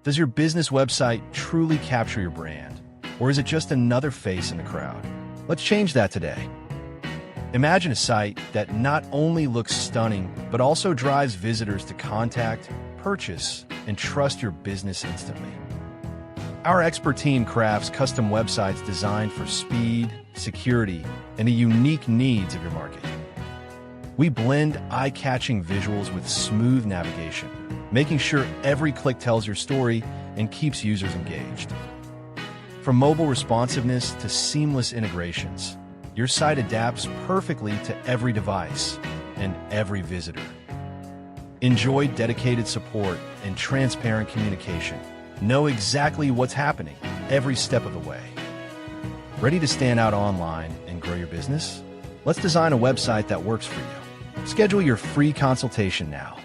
Does your business website truly capture your brand? Or is it just another face in the crowd? Let's change that today. Imagine a site that not only looks stunning, but also drives visitors to contact, purchase, and trust your business instantly. Our expert team crafts custom websites designed for speed, security, and the unique needs of your market. We blend eye-catching visuals with smooth navigation, making sure every click tells your story and keeps users engaged. From mobile responsiveness to seamless integrations, your site adapts perfectly to every device and every visitor. Enjoy dedicated support and transparent communication. Know exactly what's happening every step of the way. Ready to stand out online and grow your business? Let's design a website that works for you. Schedule your free consultation now.